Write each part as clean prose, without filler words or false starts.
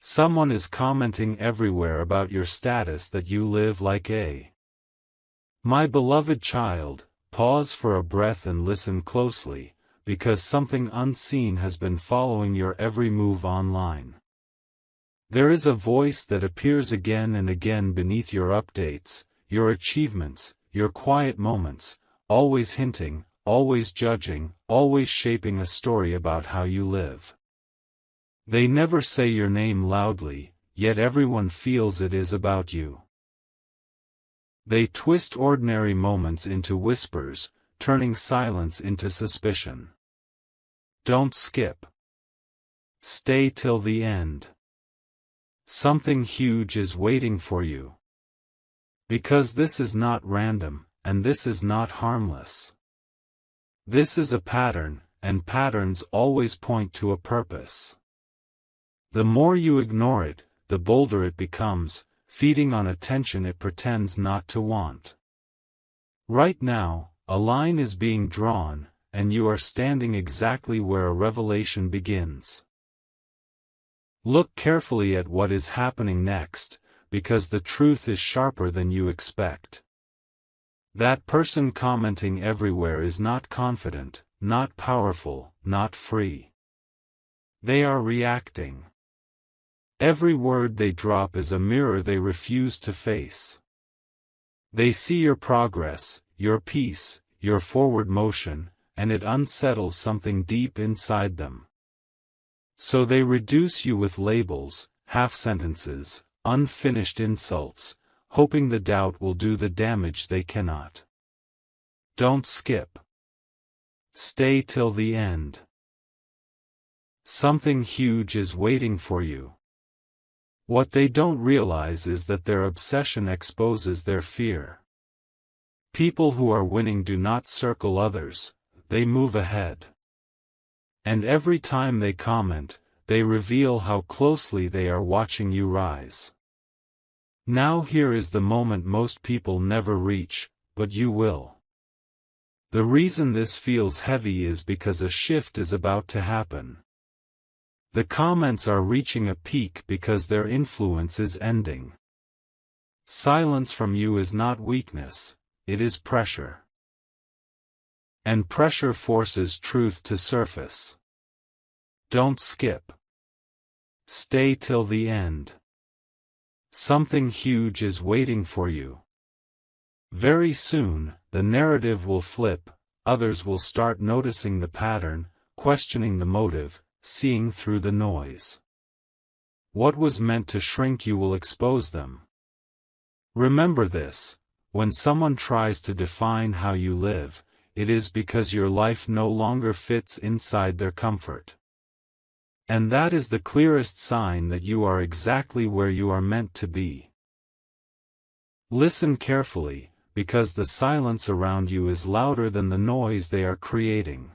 Someone is commenting everywhere about your status that you live like a. My beloved child, pause for a breath and listen closely, because something unseen has been following your every move online. There is a voice that appears again and again beneath your updates, your achievements, your quiet moments, always hinting, always judging, always shaping a story about how you live. They never say your name loudly, yet everyone feels it is about you. They twist ordinary moments into whispers, turning silence into suspicion. Don't skip. Stay till the end. Something huge is waiting for you. Because this is not random, and this is not harmless. This is a pattern, and patterns always point to a purpose. The more you ignore it, the bolder it becomes, feeding on attention it pretends not to want. Right now, a line is being drawn, and you are standing exactly where a revelation begins. Look carefully at what is happening next, because the truth is sharper than you expect. That person commenting everywhere is not confident, not powerful, not free. They are reacting. Every word they drop is a mirror they refuse to face. They see your progress, your peace, your forward motion, and it unsettles something deep inside them. So they reduce you with labels, half-sentences, unfinished insults, hoping the doubt will do the damage they cannot. Don't skip. Stay till the end. Something huge is waiting for you. What they don't realize is that their obsession exposes their fear. People who are winning do not circle others, they move ahead. And every time they comment, they reveal how closely they are watching you rise. Now here is the moment most people never reach, but you will. The reason this feels heavy is because a shift is about to happen. The comments are reaching a peak because their influence is ending. Silence from you is not weakness, it is pressure. And pressure forces truth to surface. Don't skip. Stay till the end. Something huge is waiting for you. Very soon, the narrative will flip, others will start noticing the pattern, questioning the motive, seeing through the noise. What was meant to shrink you will expose them. Remember this, when someone tries to define how you live, it is because your life no longer fits inside their comfort. And that is the clearest sign that you are exactly where you are meant to be. Listen carefully, because the silence around you is louder than the noise they are creating.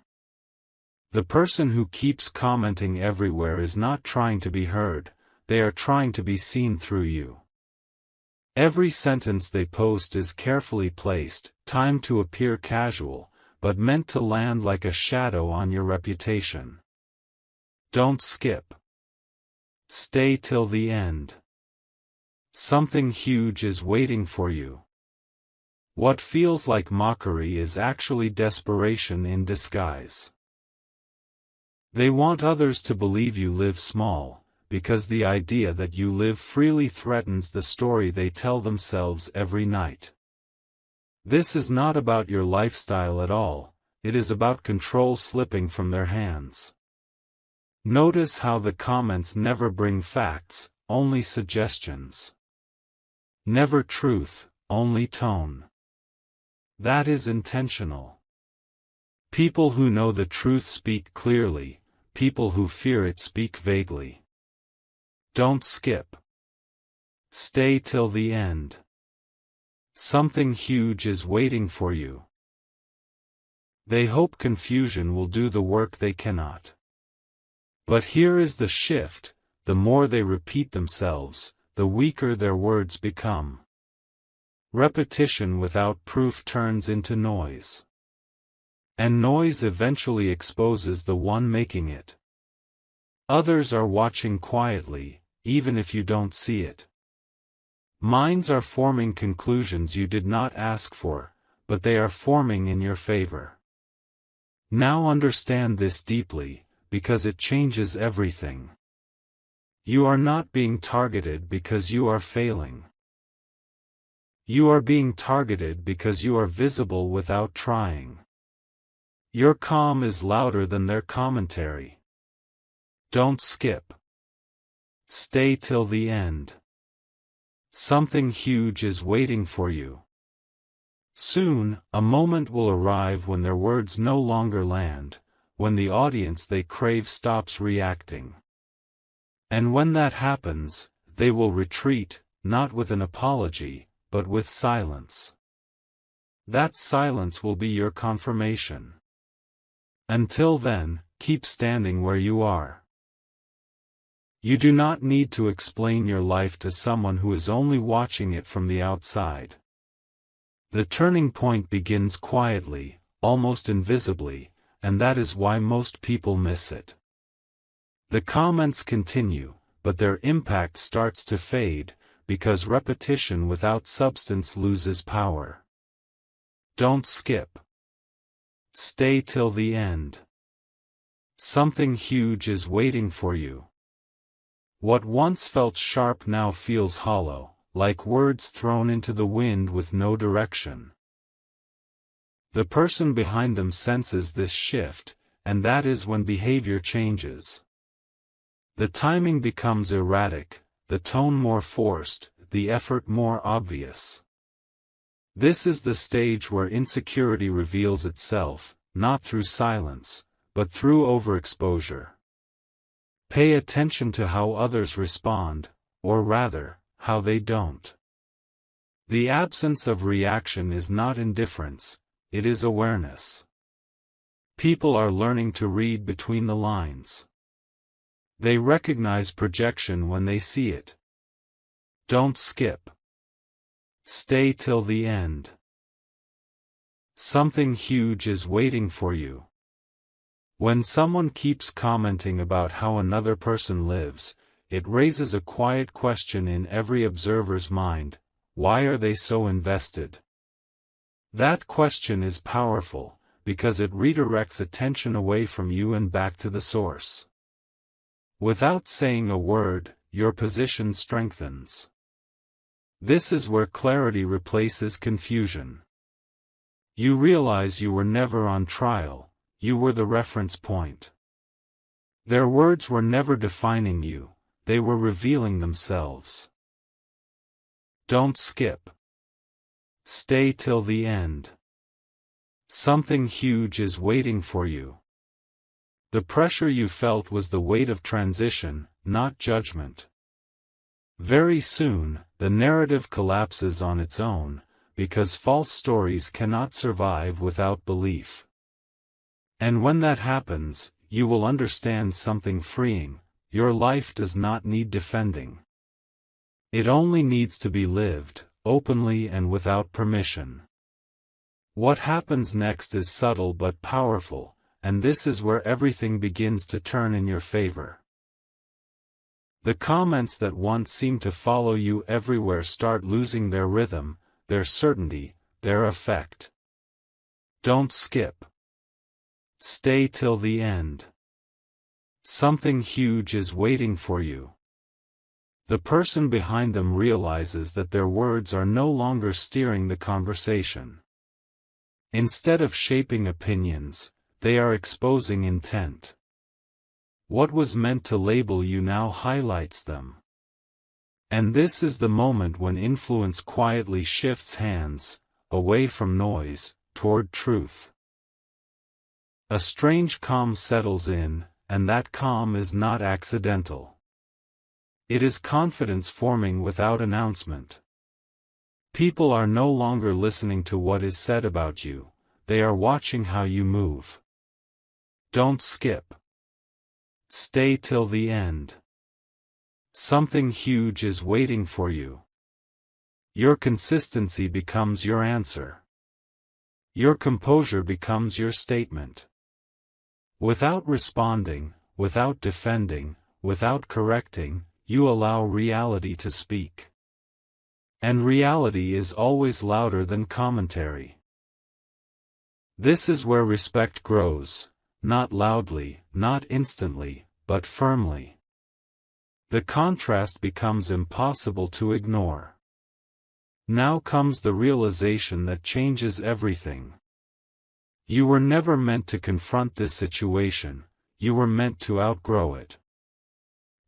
The person who keeps commenting everywhere is not trying to be heard, they are trying to be seen through you. Every sentence they post is carefully placed, timed to appear casual, but meant to land like a shadow on your reputation. Don't skip. Stay till the end. Something huge is waiting for you. What feels like mockery is actually desperation in disguise. They want others to believe you live small, because the idea that you live freely threatens the story they tell themselves every night. This is not about your lifestyle at all, it is about control slipping from their hands. Notice how the comments never bring facts, only suggestions. Never truth, only tone. That is intentional. People who know the truth speak clearly, people who fear it speak vaguely. Don't skip. Stay till the end. Something huge is waiting for you. They hope confusion will do the work they cannot. But here is the shift, the more they repeat themselves, the weaker their words become. Repetition without proof turns into noise. And noise eventually exposes the one making it. Others are watching quietly, even if you don't see it. Minds are forming conclusions you did not ask for, but they are forming in your favor. Now understand this deeply, because it changes everything. You are not being targeted because you are failing. You are being targeted because you are visible without trying. Your calm is louder than their commentary. Don't skip. Stay till the end. Something huge is waiting for you. Soon, a moment will arrive when their words no longer land, when the audience they crave stops reacting. And when that happens, they will retreat, not with an apology, but with silence. That silence will be your confirmation. Until then, keep standing where you are. You do not need to explain your life to someone who is only watching it from the outside. The turning point begins quietly, almost invisibly, and that is why most people miss it. The comments continue, but their impact starts to fade, because repetition without substance loses power. Don't skip. Stay till the end. Something huge is waiting for you. What once felt sharp now feels hollow, like words thrown into the wind with no direction. The person behind them senses this shift, and that is when behavior changes. The timing becomes erratic, the tone more forced, the effort more obvious. This is the stage where insecurity reveals itself, not through silence, but through overexposure. Pay attention to how others respond, or rather, how they don't. The absence of reaction is not indifference, it is awareness. People are learning to read between the lines. They recognize projection when they see it. Don't skip. Stay till the end. Something huge is waiting for you. When someone keeps commenting about how another person lives, it raises a quiet question in every observer's mind: why are they so invested? That question is powerful, because it redirects attention away from you and back to the source. Without saying a word, your position strengthens. This is where clarity replaces confusion. You realize you were never on trial, you were the reference point. Their words were never defining you, they were revealing themselves. Don't skip. Stay till the end. Something huge is waiting for you. The pressure you felt was the weight of transition, not judgment. Very soon, the narrative collapses on its own, because false stories cannot survive without belief. And when that happens, you will understand something freeing: your life does not need defending. It only needs to be lived, openly and without permission. What happens next is subtle but powerful, and this is where everything begins to turn in your favor. The comments that once seemed to follow you everywhere start losing their rhythm, their certainty, their effect. Don't skip. Stay till the end. Something huge is waiting for you. The person behind them realizes that their words are no longer steering the conversation. Instead of shaping opinions, they are exposing intent. What was meant to label you now highlights them. And this is the moment when influence quietly shifts hands, away from noise, toward truth. A strange calm settles in, and that calm is not accidental. It is confidence forming without announcement. People are no longer listening to what is said about you, they are watching how you move. Don't skip. Stay till the end. Something huge is waiting for you. Your consistency becomes your answer. Your composure becomes your statement. Without responding, without defending, without correcting, you allow reality to speak. And reality is always louder than commentary. This is where respect grows, not loudly, not instantly, but firmly. The contrast becomes impossible to ignore. Now comes the realization that changes everything. You were never meant to confront this situation, you were meant to outgrow it.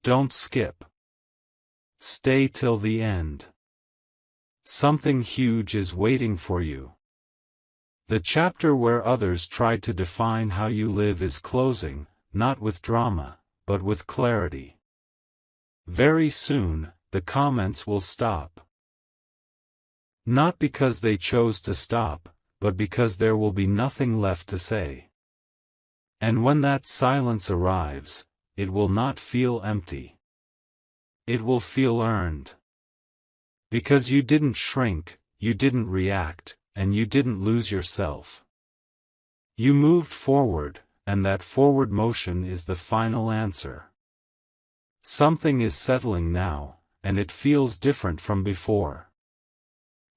Don't skip. Stay till the end. Something huge is waiting for you. The chapter where others tried to define how you live is closing, not with drama, but with clarity. Very soon, the comments will stop. Not because they chose to stop, but because there will be nothing left to say. And when that silence arrives, it will not feel empty. It will feel earned. Because you didn't shrink, you didn't react, and you didn't lose yourself. You moved forward, and that forward motion is the final answer. Something is settling now, and it feels different from before.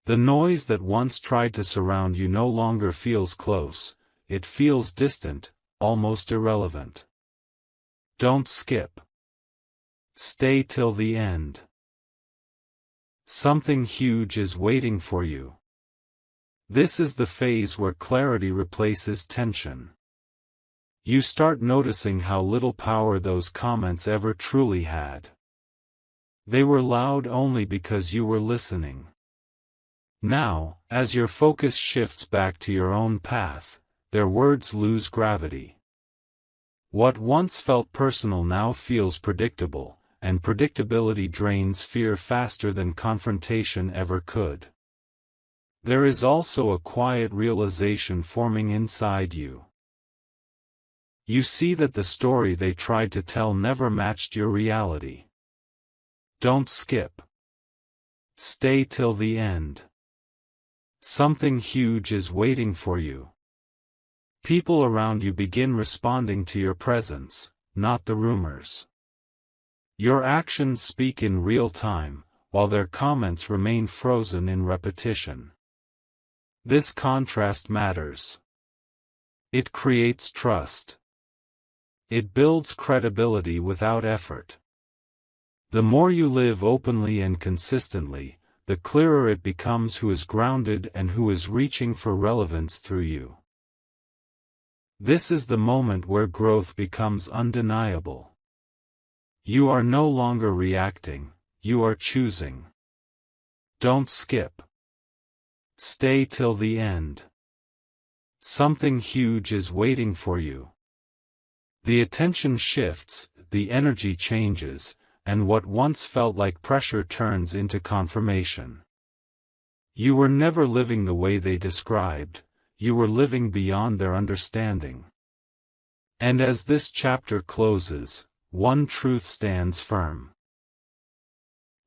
The noise that once tried to surround you no longer feels close, it feels distant, almost irrelevant. Don't skip. Stay till the end. Something huge is waiting for you. This is the phase where clarity replaces tension. You start noticing how little power those comments ever truly had. They were loud only because you were listening. Now, as your focus shifts back to your own path, their words lose gravity. What once felt personal now feels predictable, and predictability drains fear faster than confrontation ever could. There is also a quiet realization forming inside you. You see that the story they tried to tell never matched your reality. Don't skip. Stay till the end. Something huge is waiting for you. People around you begin responding to your presence, not the rumors. Your actions speak in real time, while their comments remain frozen in repetition. This contrast matters. It creates trust. It builds credibility without effort. The more you live openly and consistently, the clearer it becomes who is grounded and who is reaching for relevance through you. This is the moment where growth becomes undeniable. You are no longer reacting, you are choosing. Don't skip. Stay till the end. Something huge is waiting for you. The attention shifts, the energy changes, and what once felt like pressure turns into confirmation. You were never living the way they described, you were living beyond their understanding. And as this chapter closes, one truth stands firm.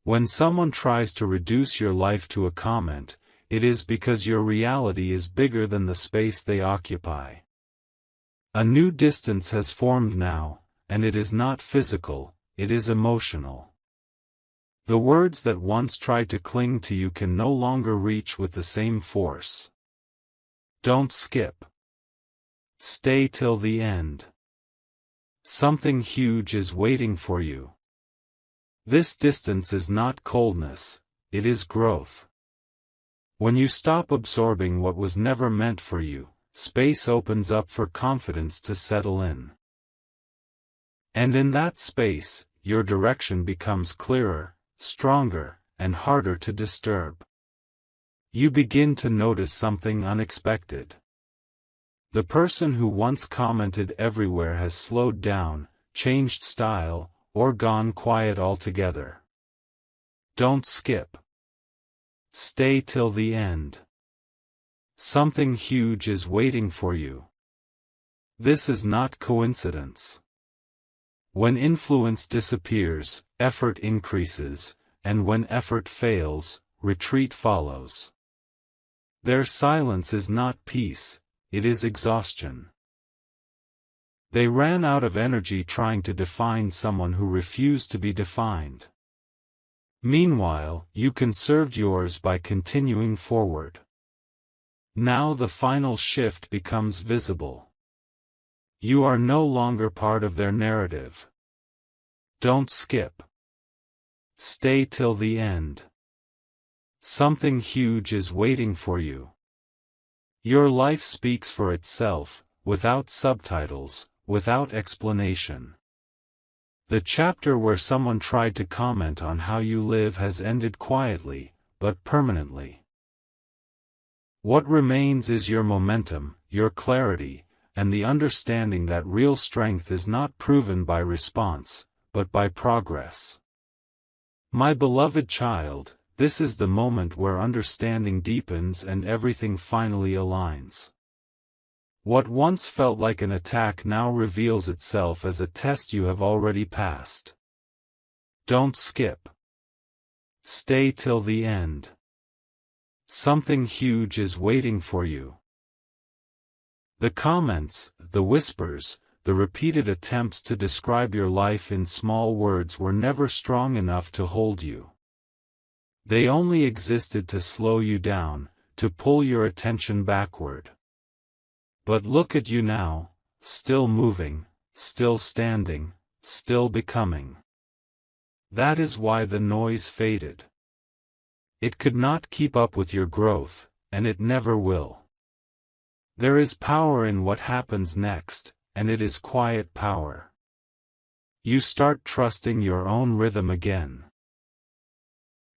When someone tries to reduce your life to a comment, it is because your reality is bigger than the space they occupy. A new distance has formed now, and it is not physical, it is emotional. The words that once tried to cling to you can no longer reach with the same force. Don't skip. Stay till the end. Something huge is waiting for you. This distance is not coldness, it is growth. When you stop absorbing what was never meant for you, space opens up for confidence to settle in. And in that space, your direction becomes clearer, stronger, and harder to disturb. You begin to notice something unexpected. The person who once commented everywhere has slowed down, changed style, or gone quiet altogether. Don't skip. Stay till the end. Something huge is waiting for you. This is not coincidence. When influence disappears, effort increases, and when effort fails, retreat follows. Their silence is not peace, it is exhaustion. They ran out of energy trying to define someone who refused to be defined. Meanwhile, you conserved yours by continuing forward. Now the final shift becomes visible. You are no longer part of their narrative. Don't skip. Stay till the end. Something huge is waiting for you. Your life speaks for itself, without subtitles, without explanation. The chapter where someone tried to comment on how you live has ended quietly, but permanently. What remains is your momentum, your clarity, and the understanding that real strength is not proven by response, but by progress. My beloved child, this is the moment where understanding deepens and everything finally aligns. What once felt like an attack now reveals itself as a test you have already passed. Don't skip. Stay till the end. Something huge is waiting for you. The comments, the whispers, the repeated attempts to describe your life in small words were never strong enough to hold you. They only existed to slow you down, to pull your attention backward. But look at you now, still moving, still standing, still becoming. That is why the noise faded. It could not keep up with your growth, and it never will. There is power in what happens next, and it is quiet power. You start trusting your own rhythm again.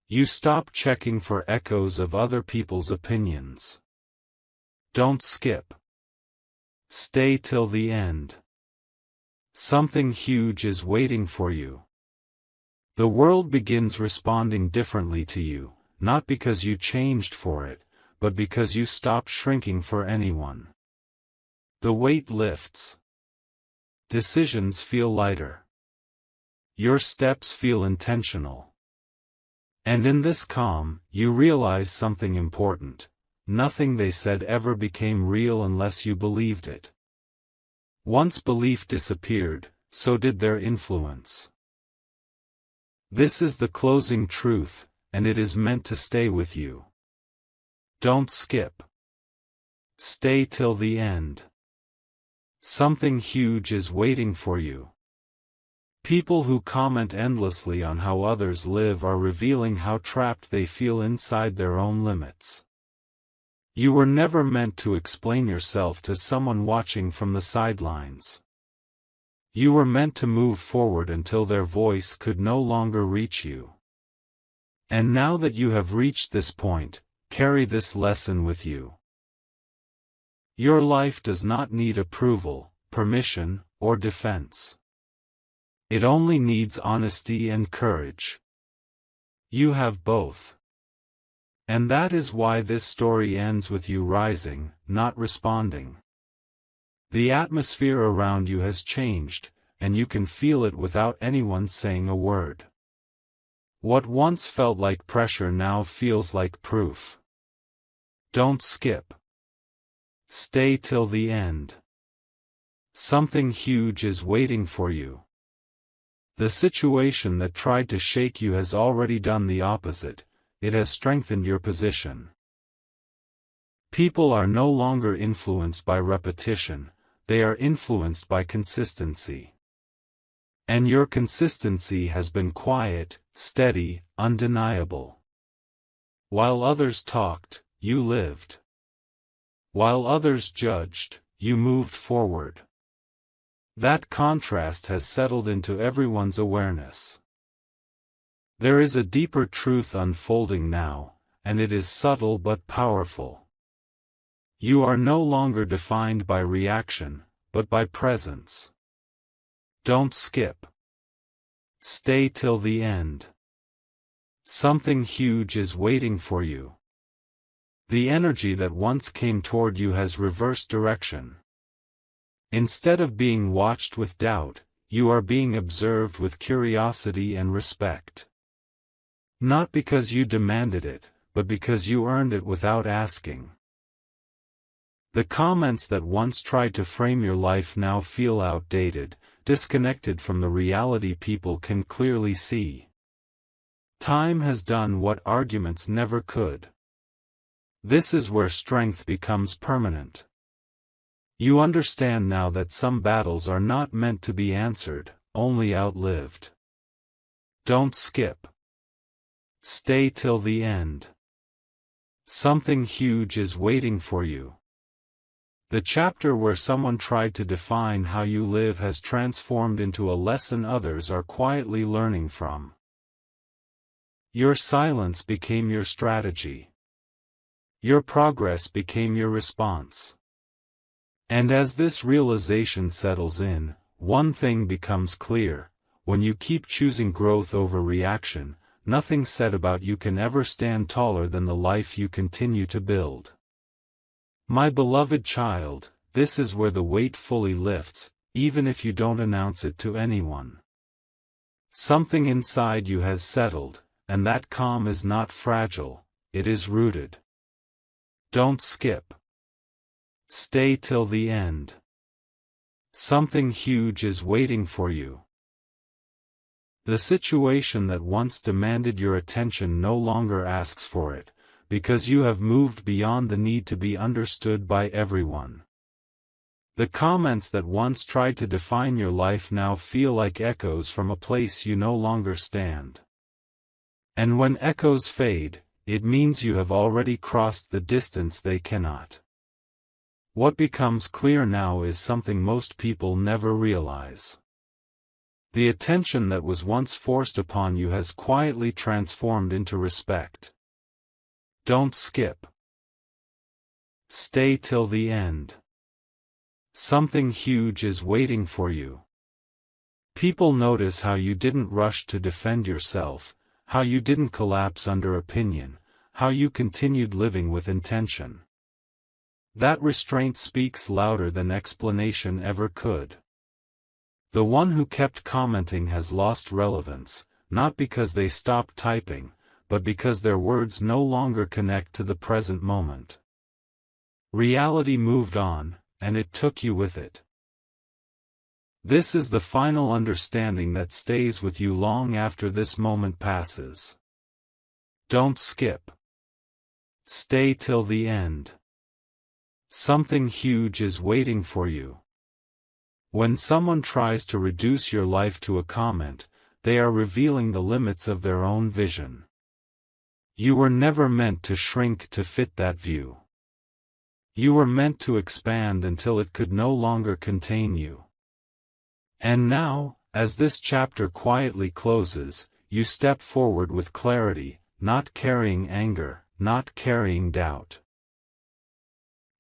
You stop checking for echoes of other people's opinions. Don't skip. Stay till the end. Something huge is waiting for you. The world begins responding differently to you, not because you changed for it, but because you stopped shrinking for anyone. The weight lifts. Decisions feel lighter. Your steps feel intentional. And in this calm, you realize something important. Nothing they said ever became real unless you believed it. Once belief disappeared, so did their influence. This is the closing truth, and it is meant to stay with you. Don't skip. Stay till the end. Something huge is waiting for you. People who comment endlessly on how others live are revealing how trapped they feel inside their own limits. You were never meant to explain yourself to someone watching from the sidelines. You were meant to move forward until their voice could no longer reach you. And now that you have reached this point, carry this lesson with you. Your life does not need approval, permission, or defense. It only needs honesty and courage. You have both. And that is why this story ends with you rising, not responding. The atmosphere around you has changed, and you can feel it without anyone saying a word. What once felt like pressure now feels like proof. Don't skip. Stay till the end. Something huge is waiting for you. The situation that tried to shake you has already done the opposite. It has strengthened your position. People are no longer influenced by repetition, they are influenced by consistency. And your consistency has been quiet, steady, undeniable. While others talked, you lived. While others judged, you moved forward. That contrast has settled into everyone's awareness. There is a deeper truth unfolding now, and it is subtle but powerful. You are no longer defined by reaction, but by presence. Don't skip. Stay till the end. Something huge is waiting for you. The energy that once came toward you has reversed direction. Instead of being watched with doubt, you are being observed with curiosity and respect. Not because you demanded it, but because you earned it without asking. The comments that once tried to frame your life now feel outdated, disconnected from the reality people can clearly see. Time has done what arguments never could. This is where strength becomes permanent. You understand now that some battles are not meant to be answered, only outlived. Don't skip. Stay till the end. Something huge is waiting for you. The chapter where someone tried to define how you live has transformed into a lesson others are quietly learning from. Your silence became your strategy. Your progress became your response. And as this realization settles in, one thing becomes clear: when you keep choosing growth over reaction, nothing said about you can ever stand taller than the life you continue to build. My beloved child, this is where the weight fully lifts, even if you don't announce it to anyone. Something inside you has settled, and that calm is not fragile, it is rooted. Don't skip. Stay till the end. Something huge is waiting for you. The situation that once demanded your attention no longer asks for it, because you have moved beyond the need to be understood by everyone. The comments that once tried to define your life now feel like echoes from a place you no longer stand. And when echoes fade, it means you have already crossed the distance they cannot. What becomes clear now is something most people never realize. The attention that was once forced upon you has quietly transformed into respect. Don't skip. Stay till the end. Something huge is waiting for you. People notice how you didn't rush to defend yourself, how you didn't collapse under opinion, how you continued living with intention. That restraint speaks louder than explanation ever could. The one who kept commenting has lost relevance, not because they stopped typing, but because their words no longer connect to the present moment. Reality moved on, and it took you with it. This is the final understanding that stays with you long after this moment passes. Don't skip. Stay till the end. Something huge is waiting for you. When someone tries to reduce your life to a comment, they are revealing the limits of their own vision. You were never meant to shrink to fit that view. You were meant to expand until it could no longer contain you. And now, as this chapter quietly closes, you step forward with clarity, not carrying anger, not carrying doubt.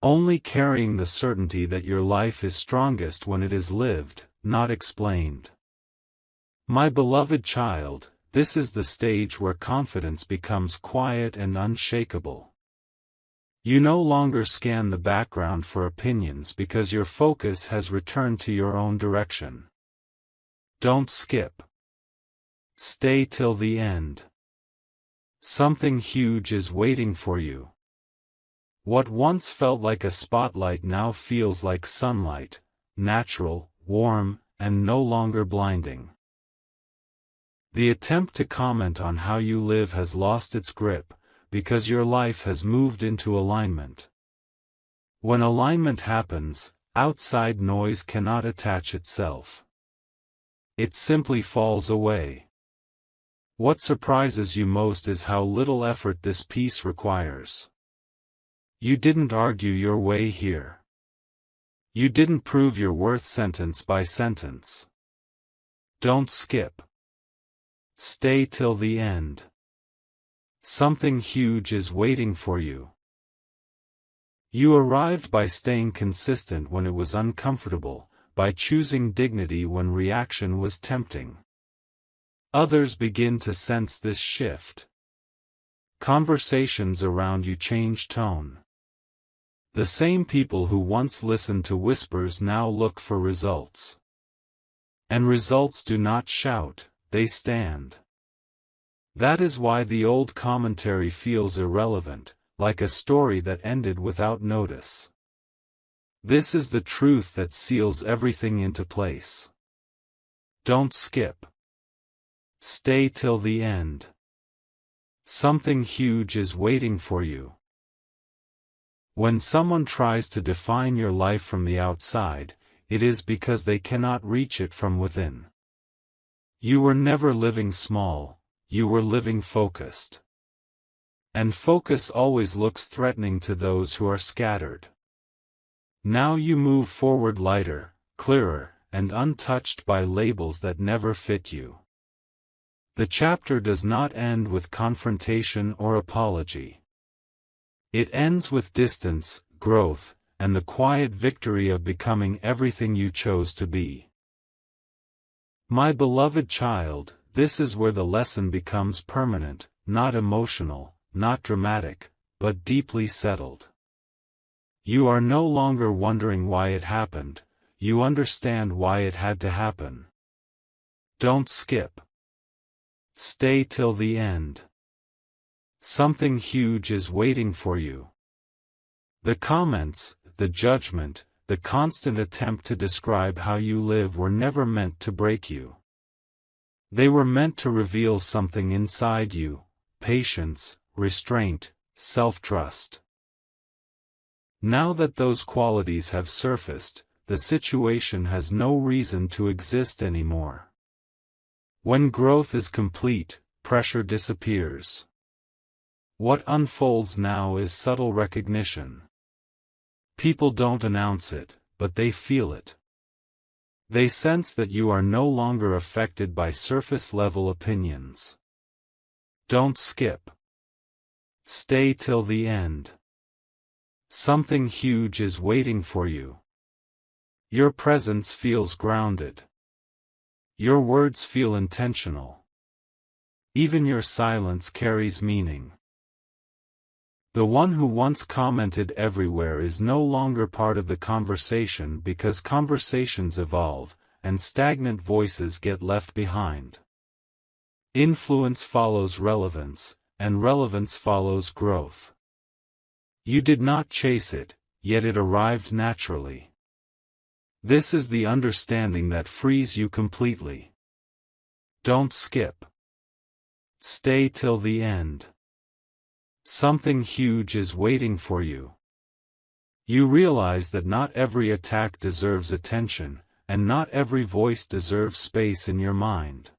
Only carrying the certainty that your life is strongest when it is lived, not explained. My beloved child, this is the stage where confidence becomes quiet and unshakable. You no longer scan the background for opinions because your focus has returned to your own direction. Don't skip. Stay till the end. Something huge is waiting for you. What once felt like a spotlight now feels like sunlight, natural, warm, and no longer blinding. The attempt to comment on how you live has lost its grip, because your life has moved into alignment. When alignment happens, outside noise cannot attach itself. It simply falls away. What surprises you most is how little effort this piece requires. You didn't argue your way here. You didn't prove your worth sentence by sentence. Don't skip. Stay till the end. Something huge is waiting for you. You arrived by staying consistent when it was uncomfortable, by choosing dignity when reaction was tempting. Others begin to sense this shift. Conversations around you change tone. The same people who once listened to whispers now look for results. And results do not shout, they stand. That is why the old commentary feels irrelevant, like a story that ended without notice. This is the truth that seals everything into place. Don't skip. Stay till the end. Something huge is waiting for you. When someone tries to define your life from the outside, it is because they cannot reach it from within. You were never living small, you were living focused. And focus always looks threatening to those who are scattered. Now you move forward lighter, clearer, and untouched by labels that never fit you. The chapter does not end with confrontation or apology. It ends with distance, growth, and the quiet victory of becoming everything you chose to be. My beloved child, this is where the lesson becomes permanent, not emotional, not dramatic, but deeply settled. You are no longer wondering why it happened, you understand why it had to happen. Don't skip. Stay till the end. Something huge is waiting for you. The comments, the judgment, the constant attempt to describe how you live were never meant to break you. They were meant to reveal something inside you: patience, restraint, self-trust. Now that those qualities have surfaced, the situation has no reason to exist anymore. When growth is complete, pressure disappears. What unfolds now is subtle recognition. People don't announce it, but they feel it. They sense that you are no longer affected by surface-level opinions. Don't skip. Stay till the end. Something huge is waiting for you. Your presence feels grounded. Your words feel intentional. Even your silence carries meaning. The one who once commented everywhere is no longer part of the conversation because conversations evolve, and stagnant voices get left behind. Influence follows relevance, and relevance follows growth. You did not chase it, yet it arrived naturally. This is the understanding that frees you completely. Don't skip. Stay till the end. Something huge is waiting for you. You realize that not every attack deserves attention, and not every voice deserves space in your mind.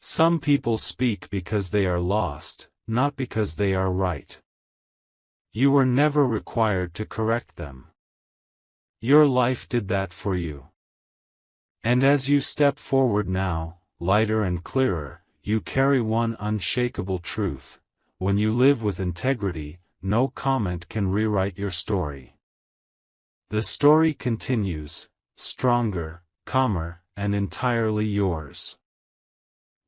Some people speak because they are lost, not because they are right. You were never required to correct them. Your life did that for you. And as you step forward now, lighter and clearer, you carry one unshakable truth: when you live with integrity, no comment can rewrite your story. The story continues, stronger, calmer, and entirely yours.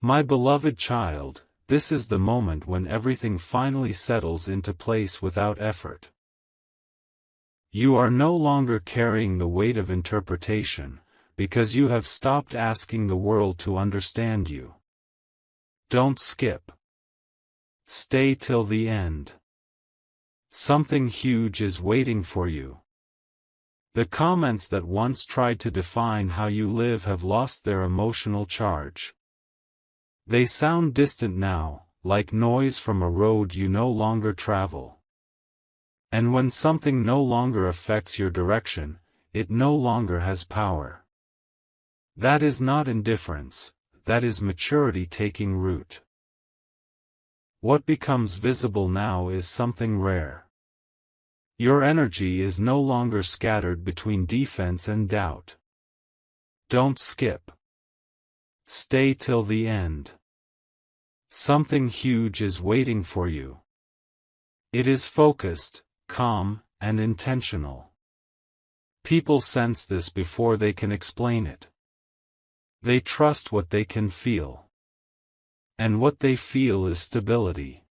My beloved child, this is the moment when everything finally settles into place without effort. You are no longer carrying the weight of interpretation, because you have stopped asking the world to understand you. Don't skip. Stay till the end. Something huge is waiting for you. The comments that once tried to define how you live have lost their emotional charge. They sound distant now, like noise from a road you no longer travel. And when something no longer affects your direction, it no longer has power. That is not indifference, that is maturity taking root. What becomes visible now is something rare. Your energy is no longer scattered between defense and doubt. Don't skip. Stay till the end. Something huge is waiting for you. It is focused, calm, and intentional. People sense this before they can explain it. They trust what they can feel. And what they feel is stability.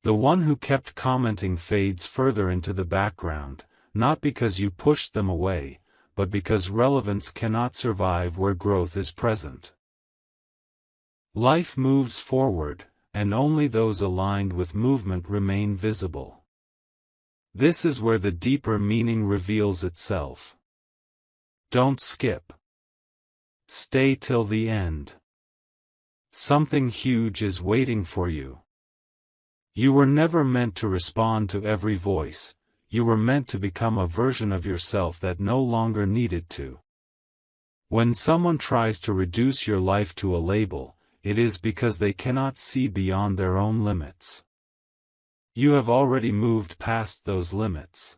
The one who kept commenting fades further into the background, not because you pushed them away, but because relevance cannot survive where growth is present. Life moves forward, and only those aligned with movement remain visible. This is where the deeper meaning reveals itself. Don't skip. Stay till the end. Something huge is waiting for you. You were never meant to respond to every voice, you were meant to become a version of yourself that no longer needed to. When someone tries to reduce your life to a label, it is because they cannot see beyond their own limits. You have already moved past those limits.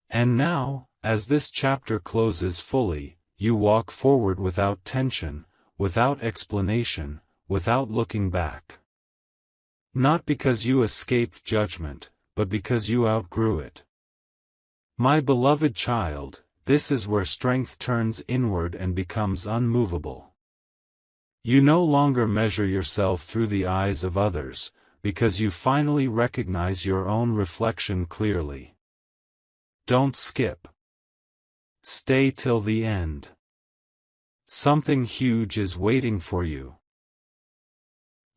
And now, as this chapter closes fully, you walk forward without tension, without explanation, without looking back. Not because you escaped judgment, but because you outgrew it. My beloved child, this is where strength turns inward and becomes unmovable. You no longer measure yourself through the eyes of others, because you finally recognize your own reflection clearly. Don't skip. Stay till the end. Something huge is waiting for you.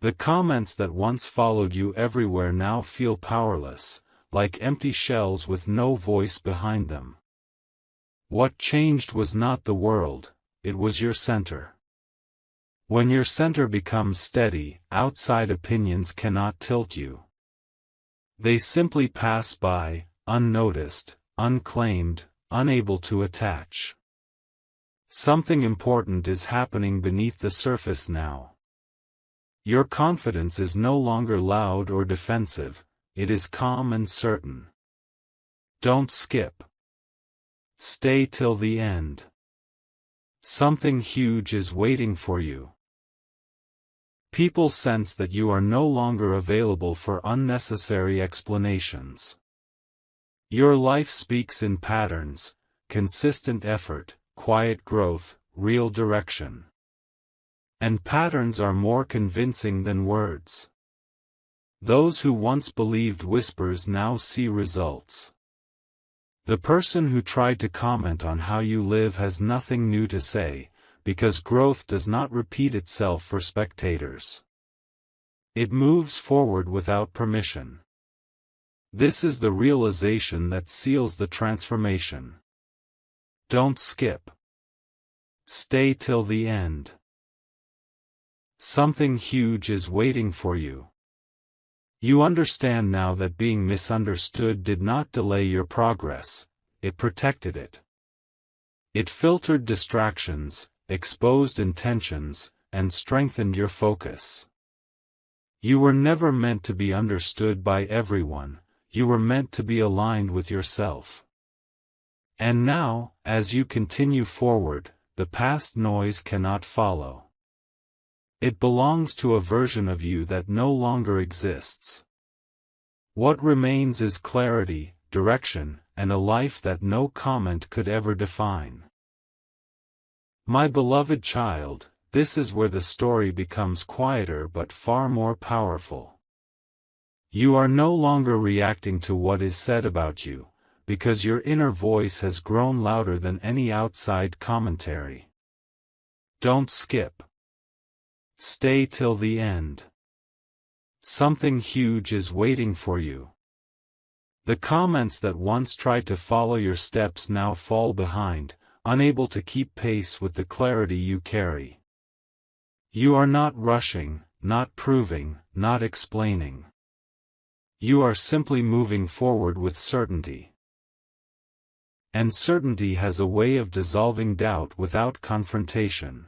The comments that once followed you everywhere now feel powerless, like empty shells with no voice behind them. What changed was not the world, it was your center. When your center becomes steady, outside opinions cannot tilt you. They simply pass by, unnoticed, unclaimed, unable to attach. Something important is happening beneath the surface now. Your confidence is no longer loud or defensive, it is calm and certain. Don't skip. Stay till the end. Something huge is waiting for you. People sense that you are no longer available for unnecessary explanations. Your life speaks in patterns, consistent effort, quiet growth, real direction. And patterns are more convincing than words. Those who once believed whispers now see results. The person who tried to comment on how you live has nothing new to say, because growth does not repeat itself for spectators. It moves forward without permission. This is the realization that seals the transformation. Don't skip. Stay till the end. Something huge is waiting for you. You understand now that being misunderstood did not delay your progress, it protected it. It filtered distractions, exposed intentions, and strengthened your focus. You were never meant to be understood by everyone, you were meant to be aligned with yourself. And now, as you continue forward, the past noise cannot follow. It belongs to a version of you that no longer exists. What remains is clarity, direction, and a life that no comment could ever define. My beloved child, this is where the story becomes quieter but far more powerful. You are no longer reacting to what is said about you, because your inner voice has grown louder than any outside commentary. Don't skip. Stay till the end. Something huge is waiting for you. The comments that once tried to follow your steps now fall behind, unable to keep pace with the clarity you carry. You are not rushing, not proving, not explaining. You are simply moving forward with certainty. And certainty has a way of dissolving doubt without confrontation.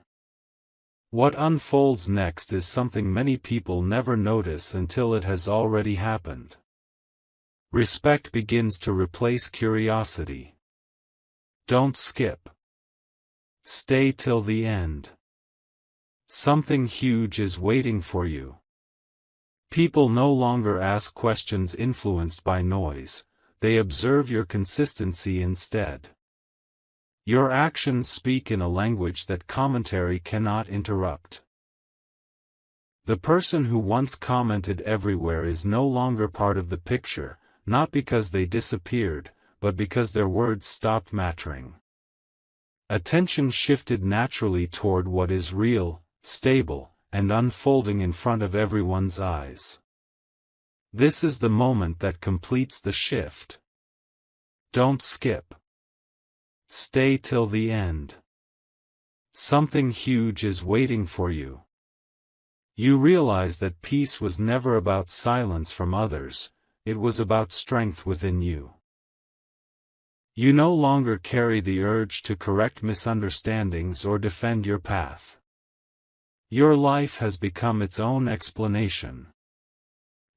What unfolds next is something many people never notice until it has already happened. Respect begins to replace curiosity. Don't skip. Stay till the end. Something huge is waiting for you. People no longer ask questions influenced by noise, they observe your consistency instead. Your actions speak in a language that commentary cannot interrupt. The person who once commented everywhere is no longer part of the picture, not because they disappeared, but because their words stopped mattering. Attention shifted naturally toward what is real, stable, and unfolding in front of everyone's eyes. This is the moment that completes the shift. Don't skip. Stay till the end. Something huge is waiting for you. You realize that peace was never about silence from others, it was about strength within you. You no longer carry the urge to correct misunderstandings or defend your path. Your life has become its own explanation.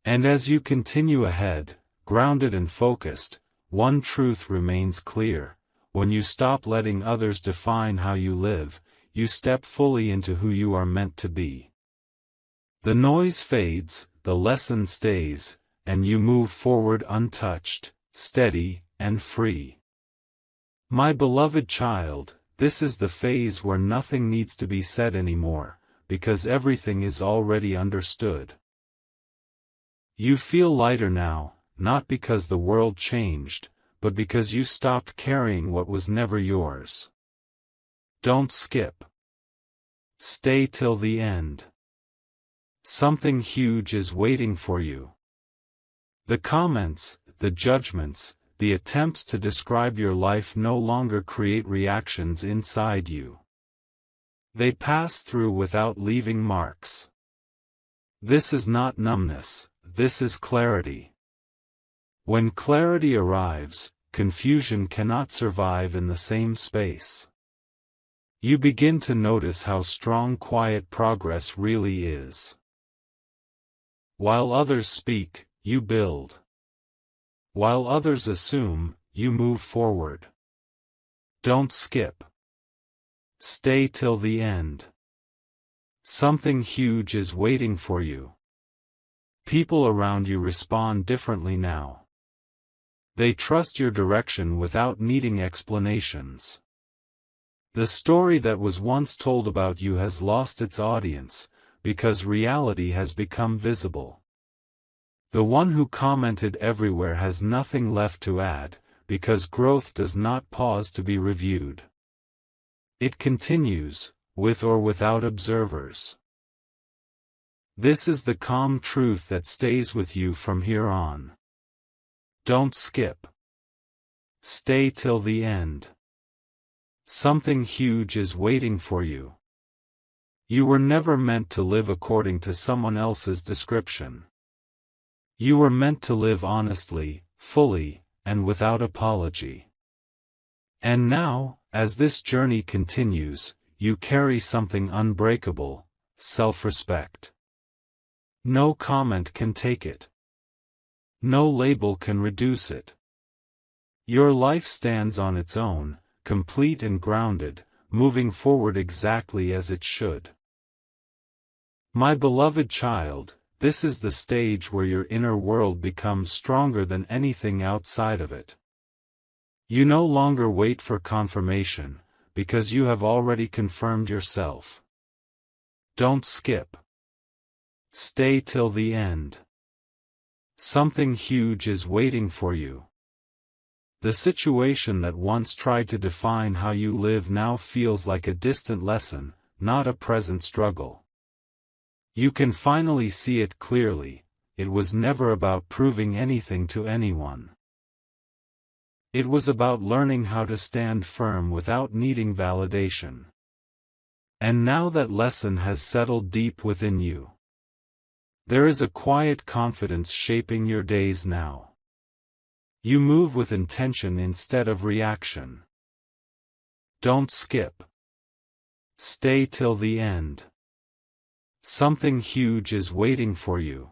And as you continue ahead, grounded and focused, one truth remains clear: when you stop letting others define how you live, you step fully into who you are meant to be. The noise fades, the lesson stays, and you move forward untouched, steady, and free. My beloved child, this is the phase where nothing needs to be said anymore, because everything is already understood. You feel lighter now, not because the world changed, but because you stopped carrying what was never yours. Don't skip. Stay till the end. Something huge is waiting for you. The comments, the judgments, the attempts to describe your life no longer create reactions inside you. They pass through without leaving marks. This is not numbness, this is clarity. When clarity arrives, confusion cannot survive in the same space. You begin to notice how strong quiet progress really is. While others speak, you build. While others assume, you move forward. Don't skip. Stay till the end. Something huge is waiting for you. People around you respond differently now. They trust your direction without needing explanations. The story that was once told about you has lost its audience, because reality has become visible. The one who commented everywhere has nothing left to add, because growth does not pause to be reviewed. It continues, with or without observers. This is the calm truth that stays with you from here on. Don't skip. Stay till the end. Something huge is waiting for you. You were never meant to live according to someone else's description. You were meant to live honestly, fully, and without apology. And now, as this journey continues, you carry something unbreakable: self-respect. No comment can take it. No label can reduce it. Your life stands on its own, complete and grounded, moving forward exactly as it should. My beloved child, this is the stage where your inner world becomes stronger than anything outside of it. You no longer wait for confirmation, because you have already confirmed yourself. Don't skip. Stay till the end. Something huge is waiting for you. The situation that once tried to define how you live now feels like a distant lesson, not a present struggle. You can finally see it clearly: it was never about proving anything to anyone. It was about learning how to stand firm without needing validation. And now that lesson has settled deep within you. There is a quiet confidence shaping your days now. You move with intention instead of reaction. Don't skip. Stay till the end. Something huge is waiting for you.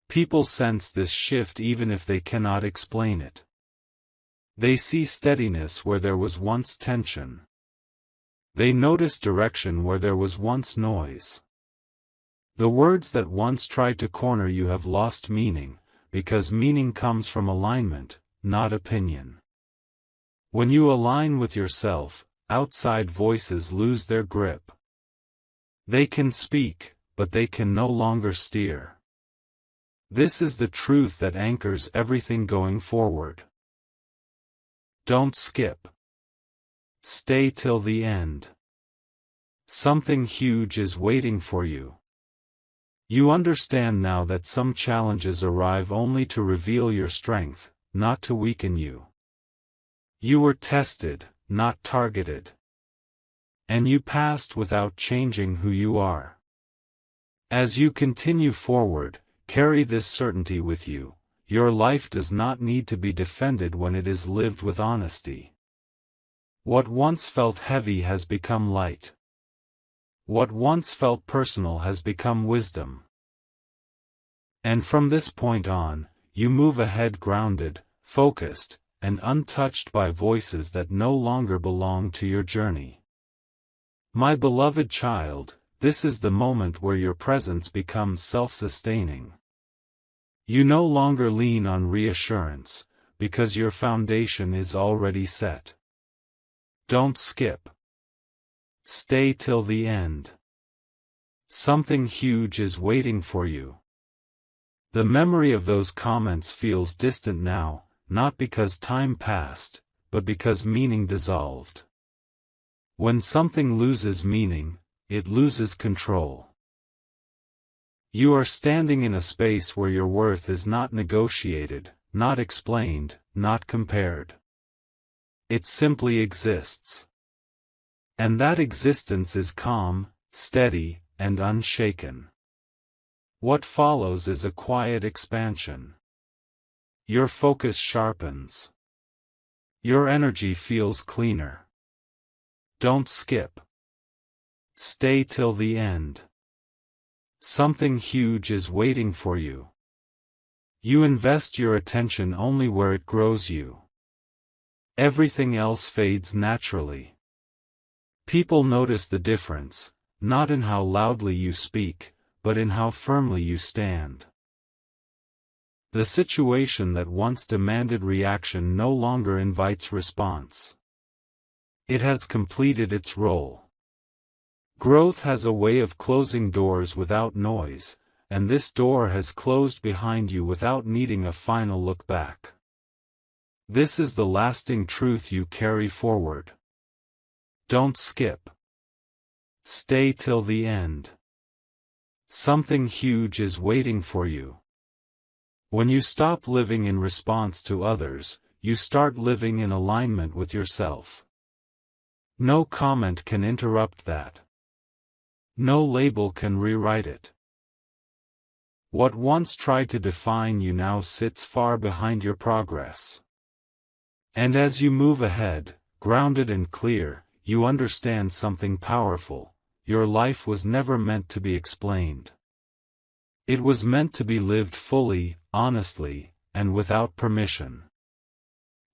People sense this shift even if they cannot explain it. They see steadiness where there was once tension. They notice direction where there was once noise. The words that once tried to corner you have lost meaning, because meaning comes from alignment, not opinion. When you align with yourself, outside voices lose their grip. They can speak, but they can no longer steer. This is the truth that anchors everything going forward. Don't skip. Stay till the end. Something huge is waiting for you. You understand now that some challenges arrive only to reveal your strength, not to weaken you. You were tested, not targeted. And you passed without changing who you are. As you continue forward, carry this certainty with you: your life does not need to be defended when it is lived with honesty. What once felt heavy has become light. What once felt personal has become wisdom. And from this point on, you move ahead grounded, focused, and untouched by voices that no longer belong to your journey. My beloved child, this is the moment where your presence becomes self-sustaining. You no longer lean on reassurance, because your foundation is already set. Don't skip. Stay till the end. Something huge is waiting for you. The memory of those comments feels distant now, not because time passed, but because meaning dissolved. When something loses meaning, it loses control. You are standing in a space where your worth is not negotiated, not explained, not compared. It simply exists. And that existence is calm, steady, and unshaken. What follows is a quiet expansion. Your focus sharpens. Your energy feels cleaner. Don't skip. Stay till the end. Something huge is waiting for you. You invest your attention only where it grows you. Everything else fades naturally. People notice the difference, not in how loudly you speak, but in how firmly you stand. The situation that once demanded reaction no longer invites response. It has completed its role. Growth has a way of closing doors without noise, and this door has closed behind you without needing a final look back. This is the lasting truth you carry forward. Don't skip. Stay till the end. Something huge is waiting for you. When you stop living in response to others, you start living in alignment with yourself. No comment can interrupt that. No label can rewrite it. What once tried to define you now sits far behind your progress. And as you move ahead, grounded and clear, you understand something powerful: your life was never meant to be explained. It was meant to be lived fully, honestly, and without permission.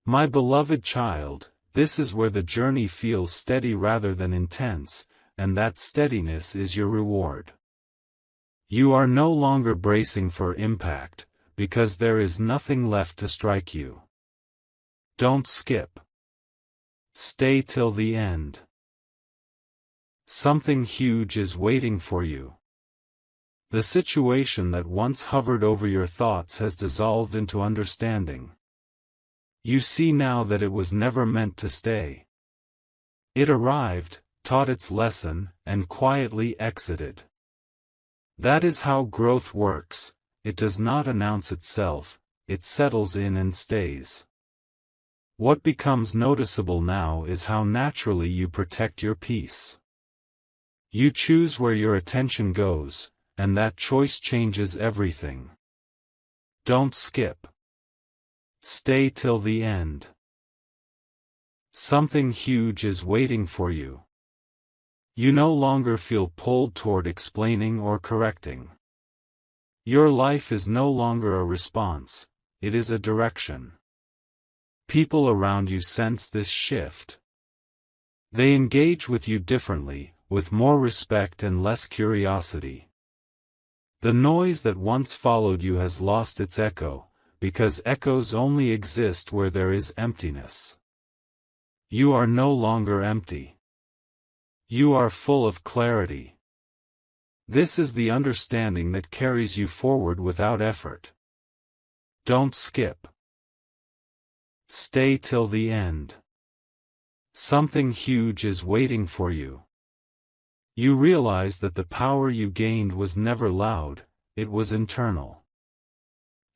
My beloved child, this is where the journey feels steady rather than intense, and that steadiness is your reward. You are no longer bracing for impact, because there is nothing left to strike you. Don't skip. Stay till the end. Something huge is waiting for you. The situation that once hovered over your thoughts has dissolved into understanding. You see now that it was never meant to stay. It arrived, taught its lesson, and quietly exited. That is how growth works. It does not announce itself, it settles in and stays. What becomes noticeable now is how naturally you protect your peace. You choose where your attention goes, and that choice changes everything. Don't skip. Stay till the end. Something huge is waiting for you. You no longer feel pulled toward explaining or correcting. Your life is no longer a response, it is a direction. People around you sense this shift. They engage with you differently, with more respect and less curiosity. The noise that once followed you has lost its echo, because echoes only exist where there is emptiness. You are no longer empty. You are full of clarity. This is the understanding that carries you forward without effort. Don't skip. Stay till the end. Something huge is waiting for you. You realize that the power you gained was never loud, it was internal.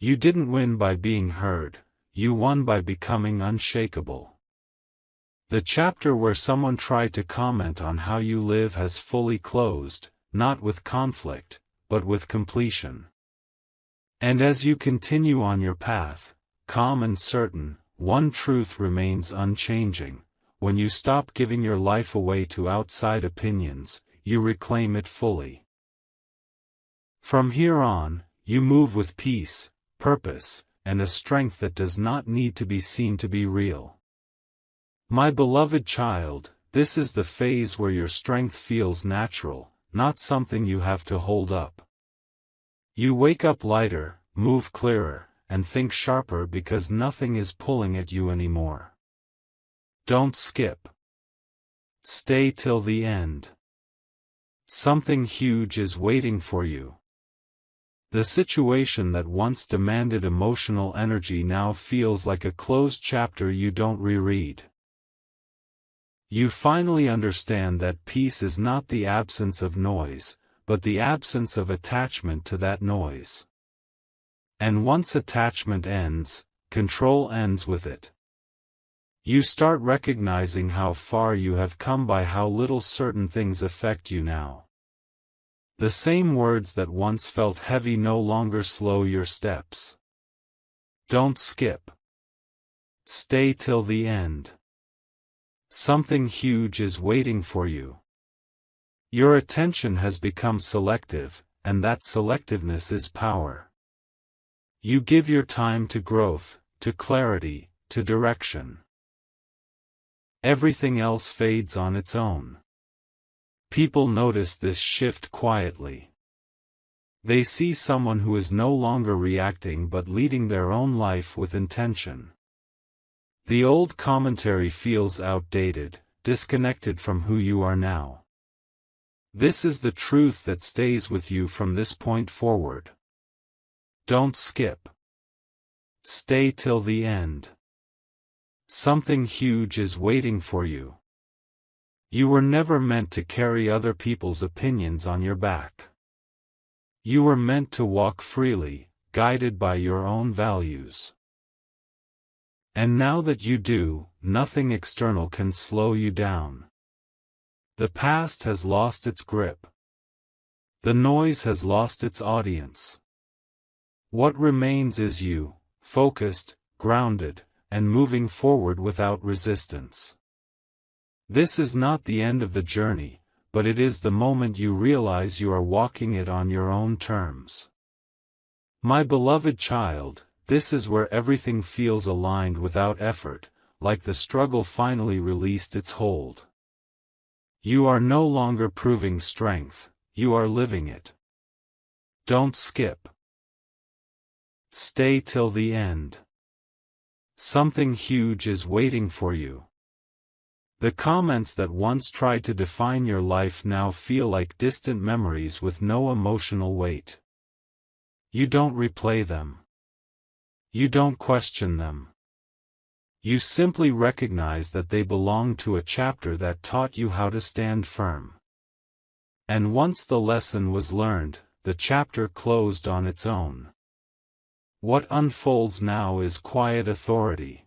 You didn't win by being heard, you won by becoming unshakable. The chapter where someone tried to comment on how you live has fully closed, not with conflict, but with completion. And as you continue on your path, calm and certain, one truth remains unchanging: when you stop giving your life away to outside opinions, you reclaim it fully. From here on, you move with peace, purpose, and a strength that does not need to be seen to be real. My beloved child, this is the phase where your strength feels natural, not something you have to hold up. You wake up lighter, move clearer, and think sharper because nothing is pulling at you anymore. Don't skip. Stay till the end. Something huge is waiting for you. The situation that once demanded emotional energy now feels like a closed chapter you don't reread. You finally understand that peace is not the absence of noise, but the absence of attachment to that noise. And once attachment ends, control ends with it. You start recognizing how far you have come by how little certain things affect you now. The same words that once felt heavy no longer slow your steps. Don't skip. Stay till the end. Something huge is waiting for you. Your attention has become selective, and that selectiveness is power. You give your time to growth, to clarity, to direction. Everything else fades on its own. People notice this shift quietly. They see someone who is no longer reacting but leading their own life with intention. The old commentary feels outdated, disconnected from who you are now. This is the truth that stays with you from this point forward. Don't skip. Stay till the end. Something huge is waiting for you. You were never meant to carry other people's opinions on your back. You were meant to walk freely, guided by your own values. And now that you do, nothing external can slow you down. The past has lost its grip. The noise has lost its audience. What remains is you, focused, grounded, and moving forward without resistance. This is not the end of the journey, but it is the moment you realize you are walking it on your own terms. My beloved child, this is where everything feels aligned without effort, like the struggle finally released its hold. You are no longer proving strength, you are living it. Don't skip. Stay till the end. Something huge is waiting for you. The comments that once tried to define your life now feel like distant memories with no emotional weight. You don't replay them. You don't question them. You simply recognize that they belong to a chapter that taught you how to stand firm. And once the lesson was learned, the chapter closed on its own. What unfolds now is quiet authority.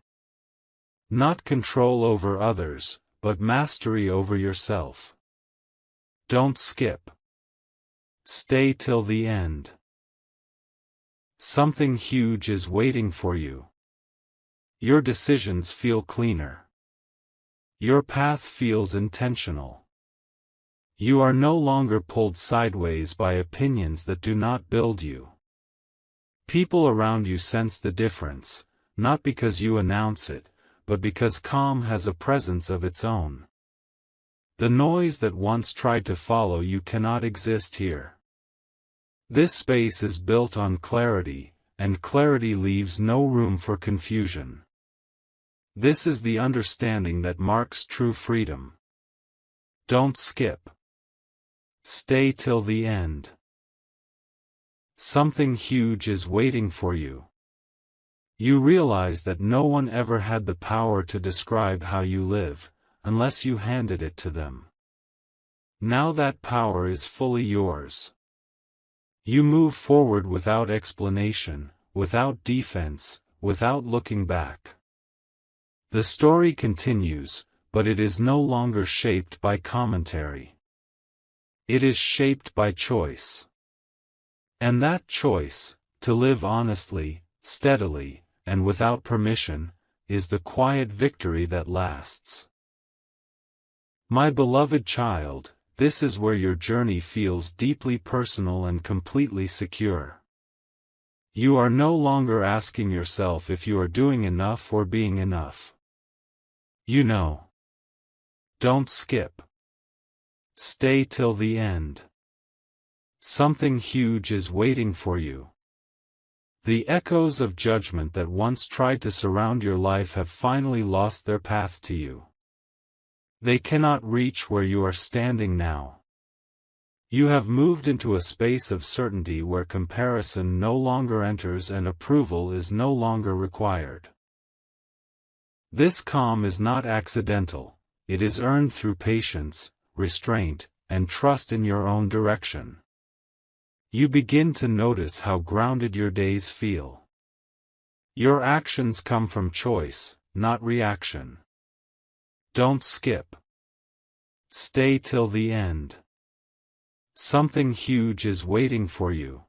Not control over others, but mastery over yourself. Don't skip. Stay till the end. Something huge is waiting for you. Your decisions feel cleaner. Your path feels intentional. You are no longer pulled sideways by opinions that do not build you. People around you sense the difference, not because you announce it, but because calm has a presence of its own. The noise that once tried to follow you cannot exist here. This space is built on clarity, and clarity leaves no room for confusion. This is the understanding that marks true freedom. Don't skip. Stay till the end. Something huge is waiting for you. You realize that no one ever had the power to describe how you live, unless you handed it to them. Now that power is fully yours. You move forward without explanation, without defense, without looking back. The story continues, but it is no longer shaped by commentary. It is shaped by choice. And that choice, to live honestly, steadily, and without permission, is the quiet victory that lasts. My beloved child, this is where your journey feels deeply personal and completely secure. You are no longer asking yourself if you are doing enough or being enough. You know. Don't skip. Stay till the end. Something huge is waiting for you. The echoes of judgment that once tried to surround your life have finally lost their path to you. They cannot reach where you are standing now. You have moved into a space of certainty where comparison no longer enters and approval is no longer required. This calm is not accidental, it is earned through patience, restraint, and trust in your own direction. You begin to notice how grounded your days feel. Your actions come from choice, not reaction. Don't skip. Stay till the end. Something huge is waiting for you.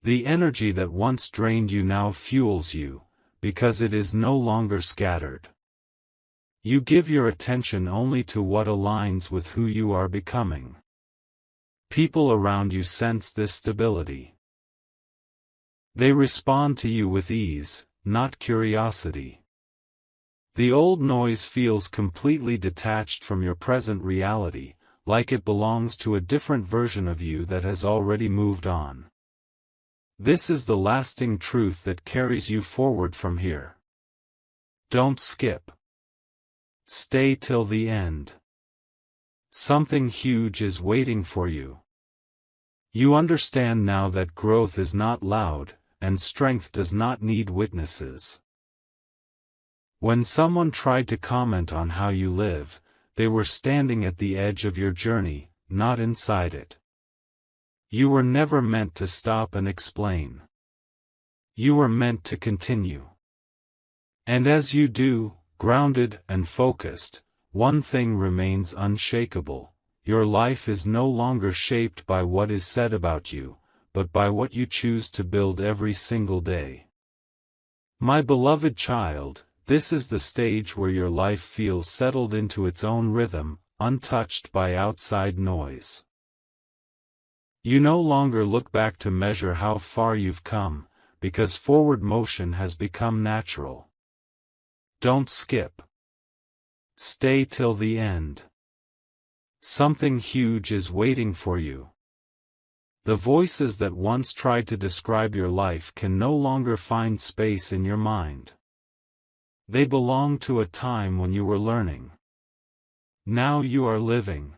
The energy that once drained you now fuels you, because it is no longer scattered. You give your attention only to what aligns with who you are becoming. People around you sense this stability. They respond to you with ease, not curiosity. The old noise feels completely detached from your present reality, like it belongs to a different version of you that has already moved on. This is the lasting truth that carries you forward from here. Don't skip. Stay till the end. Something huge is waiting for you. You understand now that growth is not loud, and strength does not need witnesses. When someone tried to comment on how you live, they were standing at the edge of your journey, not inside it. You were never meant to stop and explain. You were meant to continue. And as you do, grounded and focused, one thing remains unshakable: your life is no longer shaped by what is said about you, but by what you choose to build every single day. My beloved child, this is the stage where your life feels settled into its own rhythm, untouched by outside noise. You no longer look back to measure how far you've come, because forward motion has become natural. Don't skip. Stay till the end. Something huge is waiting for you. The voices that once tried to describe your life can no longer find space in your mind. They belong to a time when you were learning. Now you are living.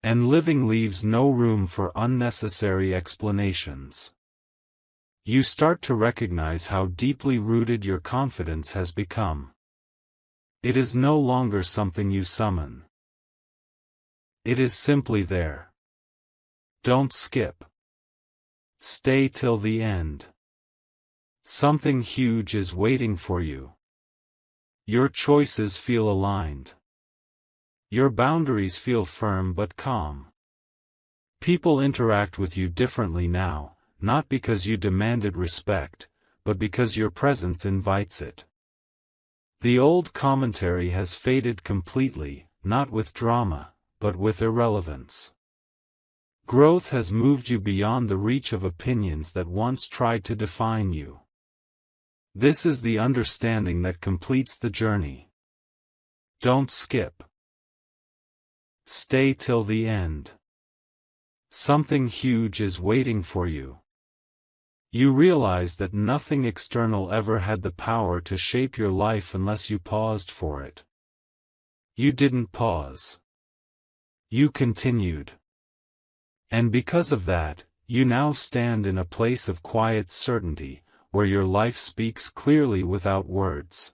And living leaves no room for unnecessary explanations. You start to recognize how deeply rooted your confidence has become. It is no longer something you summon. It is simply there. Don't skip. Stay till the end. Something huge is waiting for you. Your choices feel aligned. Your boundaries feel firm but calm. People interact with you differently now, not because you demanded respect, but because your presence invites it. The old commentary has faded completely, not with drama, but with irrelevance. Growth has moved you beyond the reach of opinions that once tried to define you. This is the understanding that completes the journey. Don't skip. Stay till the end. Something huge is waiting for you. You realize that nothing external ever had the power to shape your life unless you paused for it. You didn't pause. You continued. And because of that, you now stand in a place of quiet certainty, where your life speaks clearly without words.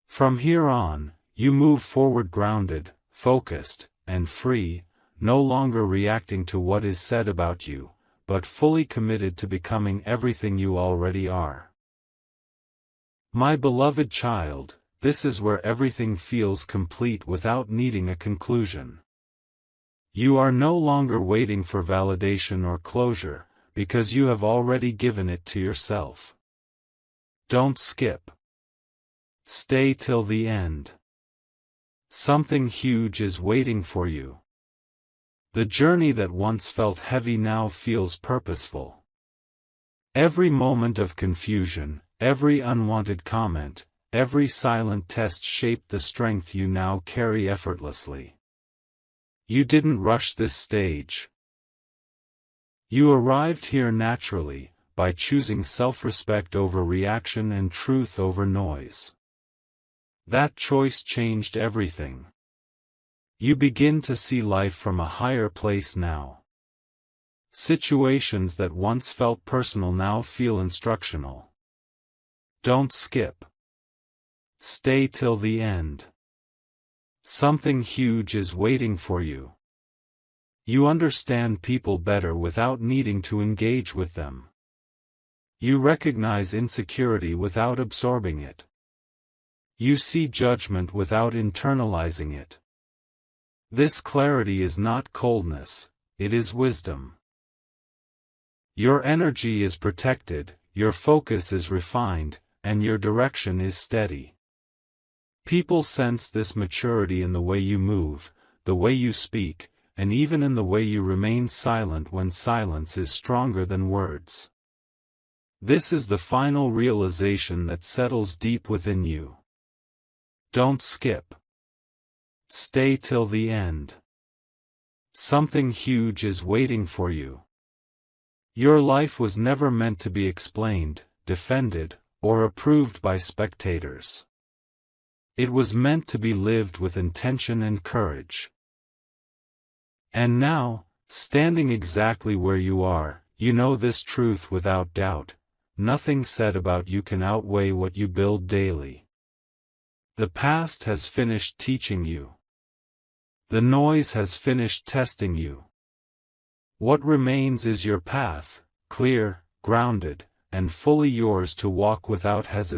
From here on, you move forward grounded, focused, and free, no longer reacting to what is said about you, but fully committed to becoming everything you already are. My beloved child, this is where everything feels complete without needing a conclusion. You are no longer waiting for validation or closure, because you have already given it to yourself. Don't skip. Stay till the end. Something huge is waiting for you. The journey that once felt heavy now feels purposeful. Every moment of confusion, every unwanted comment, every silent test shaped the strength you now carry effortlessly. You didn't rush this stage. You arrived here naturally, by choosing self-respect over reaction and truth over noise. That choice changed everything. You begin to see life from a higher place now. Situations that once felt personal now feel instructional. Don't skip. Stay till the end. Something huge is waiting for you. You understand people better without needing to engage with them. You recognize insecurity without absorbing it. You see judgment without internalizing it. This clarity is not coldness, it is wisdom. Your energy is protected, your focus is refined, and your direction is steady. People sense this maturity in the way you move, the way you speak, and even in the way you remain silent when silence is stronger than words. This is the final realization that settles deep within you. Don't skip. Stay till the end. Something huge is waiting for you. Your life was never meant to be explained, defended, or approved by spectators. It was meant to be lived with intention and courage. And now, standing exactly where you are, you know this truth without doubt: nothing said about you can outweigh what you build daily. The past has finished teaching you. The noise has finished testing you. What remains is your path, clear, grounded, and fully yours to walk without hesitation.